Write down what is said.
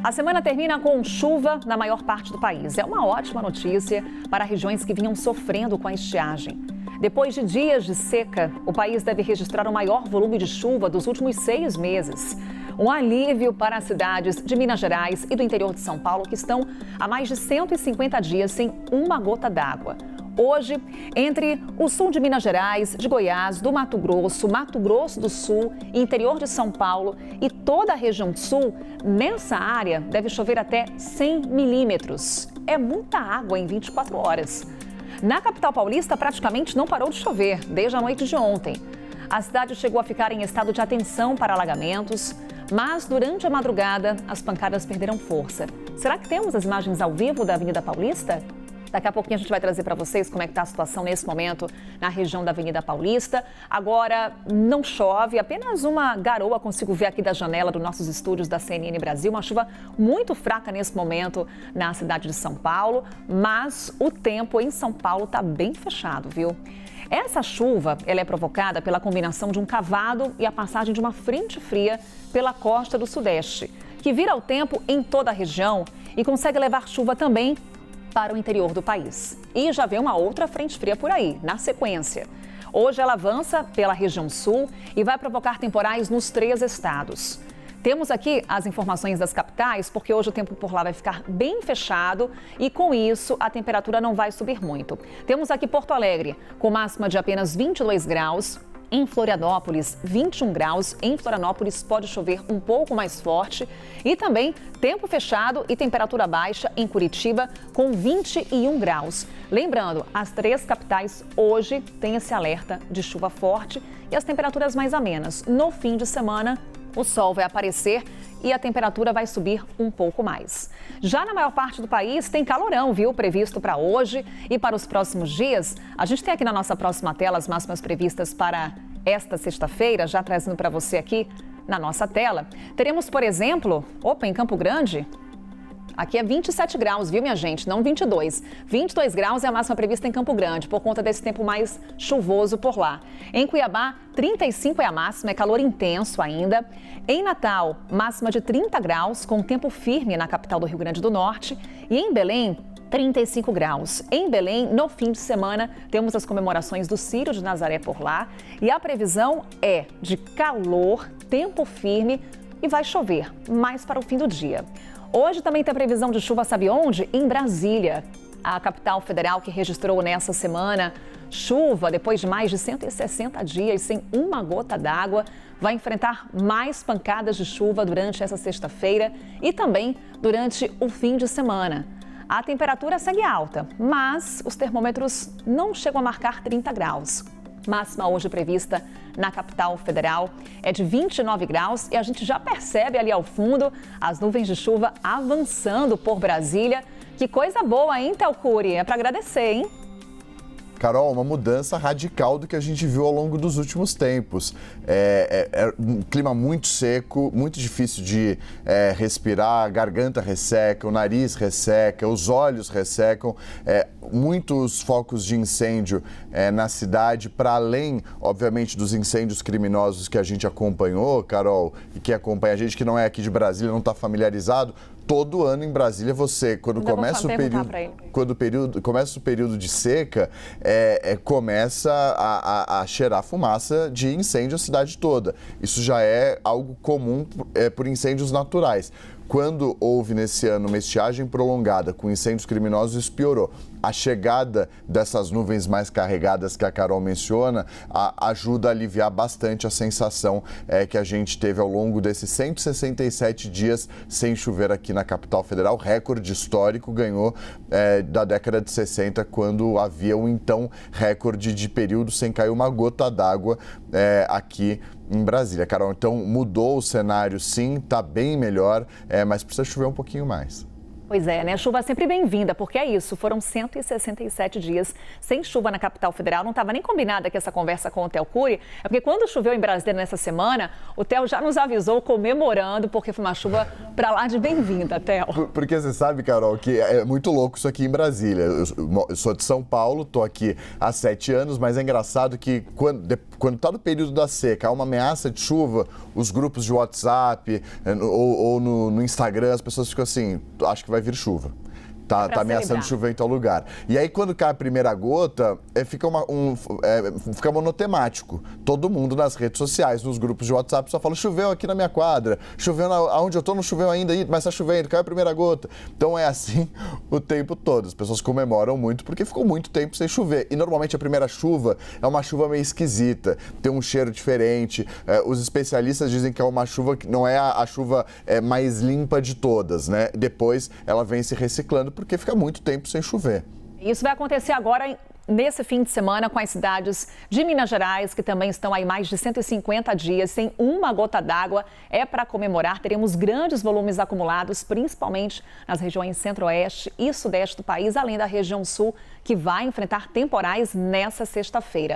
A semana termina com chuva na maior parte do país. É uma ótima notícia para regiões que vinham sofrendo com a estiagem. Depois de dias de seca, o país deve registrar o maior volume de chuva dos últimos 6 meses. Um alívio para as cidades de Minas Gerais e do interior de São Paulo, que estão há mais de 150 dias sem uma gota d'água. Hoje, entre o sul de Minas Gerais, de Goiás, do Mato Grosso do Sul, interior de São Paulo e toda a região sul, nessa área deve chover até 100 milímetros. É muita água em 24 horas. Na capital paulista, praticamente não parou de chover desde a noite de ontem. A cidade chegou a ficar em estado de atenção para alagamentos, mas durante a madrugada as pancadas perderam força. Será que temos as imagens ao vivo da Avenida Paulista? Daqui a pouquinho a gente vai trazer para vocês como é que está a situação nesse momento na região da Avenida Paulista. Agora não chove, apenas uma garoa consigo ver aqui da janela dos nossos estúdios da CNN Brasil. Uma chuva muito fraca nesse momento na cidade de São Paulo, mas o tempo em São Paulo está bem fechado, viu? Essa chuva ela é provocada pela combinação de um cavado e a passagem de uma frente fria pela costa do Sudeste, que vira o tempo em toda a região e consegue levar chuva também para o interior do país. E já vem uma outra frente fria por aí, na sequência. Hoje ela avança pela região sul e vai provocar temporais nos 3 estados. Temos aqui as informações das capitais, porque hoje o tempo por lá vai ficar bem fechado e com isso a temperatura não vai subir muito. Temos aqui Porto Alegre, com máxima de apenas 22 graus. Em Florianópolis, 21 graus. Em Florianópolis pode chover um pouco mais forte. E também tempo fechado e temperatura baixa em Curitiba com 21 graus. Lembrando, as 3 capitais hoje têm esse alerta de chuva forte e as temperaturas mais amenas. No fim de semana, o sol vai aparecer e a temperatura vai subir um pouco mais. Já na maior parte do país tem calorão, viu? Previsto para hoje e para os próximos dias. A gente tem aqui na nossa próxima tela as máximas previstas para esta sexta-feira, já trazendo para você aqui na nossa tela. Teremos, por exemplo, em Campo Grande, aqui é 27 graus, viu, minha gente? Não 22. 22 graus é a máxima prevista em Campo Grande, por conta desse tempo mais chuvoso por lá. Em Cuiabá, 35 é a máxima, é calor intenso ainda. Em Natal, máxima de 30 graus, com tempo firme na capital do Rio Grande do Norte. E em Belém, 35 graus. Em Belém, no fim de semana, temos as comemorações do Círio de Nazaré por lá. E a previsão é de calor, tempo firme e vai chover mais para o fim do dia. Hoje também tem previsão de chuva, sabe onde? Em Brasília, a capital federal que registrou nessa semana chuva depois de mais de 160 dias sem uma gota d'água. Vai enfrentar mais pancadas de chuva durante essa sexta-feira e também durante o fim de semana. A temperatura segue alta, mas os termômetros não chegam a marcar 30 graus. Máxima hoje prevista na capital federal é de 29 graus e a gente já percebe ali ao fundo as nuvens de chuva avançando por Brasília. Que coisa boa, hein, Telcuri? É para agradecer, hein? Carol, uma mudança radical do que a gente viu ao longo dos últimos tempos. É um clima muito seco, muito difícil de respirar, a garganta resseca, o nariz resseca, os olhos ressecam, muitos focos de incêndio na cidade, para além, obviamente, dos incêndios criminosos que a gente acompanhou, Carol, e que acompanha a gente que não é aqui de Brasília, não está familiarizado. Todo ano em Brasília, você, quando começa o período de seca, começa a cheirar fumaça de incêndio a cidade toda. Isso já é algo comum por incêndios naturais. Quando houve nesse ano uma estiagem prolongada com incêndios criminosos, isso piorou. A chegada dessas nuvens mais carregadas que a Carol menciona ajuda a aliviar bastante a sensação que a gente teve ao longo desses 167 dias sem chover aqui na capital federal. Recorde histórico ganhou da década de 60, quando havia um então recorde de período sem cair uma gota d'água aqui em Brasília. Carol, então mudou o cenário sim, está bem melhor, mas precisa chover um pouquinho mais. Pois é, né? Chuva sempre bem-vinda, porque é isso, foram 167 dias sem chuva na capital federal. Não estava nem combinada aqui essa conversa com o Theo Cury, é porque quando choveu em Brasília nessa semana, o Theo já nos avisou comemorando, porque foi uma chuva para lá de bem-vinda, Theo. Porque você sabe, Carol, que é muito louco isso aqui em Brasília. Eu sou de São Paulo, tô aqui há 7 anos, mas é engraçado que quando tá no período da seca, há uma ameaça de chuva, os grupos de WhatsApp ou no Instagram, as pessoas ficam assim, acho que vai vir chuva. Tá ameaçando chover em tal lugar. E aí, quando cai a primeira gota, fica monotemático. Todo mundo nas redes sociais, nos grupos de WhatsApp, só fala: choveu aqui na minha quadra, choveu aonde eu tô, não choveu ainda, mas tá chovendo, caiu a primeira gota. Então é assim o tempo todo. As pessoas comemoram muito porque ficou muito tempo sem chover. E normalmente a primeira chuva é uma chuva meio esquisita, tem um cheiro diferente. Os especialistas dizem que é uma chuva que não é a chuva mais limpa de todas, né? Depois ela vem se reciclando porque fica muito tempo sem chover. Isso vai acontecer agora nesse fim de semana com as cidades de Minas Gerais, que também estão aí mais de 150 dias sem uma gota d'água. É para comemorar, teremos grandes volumes acumulados, principalmente nas regiões centro-oeste e sudeste do país, além da região sul, que vai enfrentar temporais nessa sexta-feira.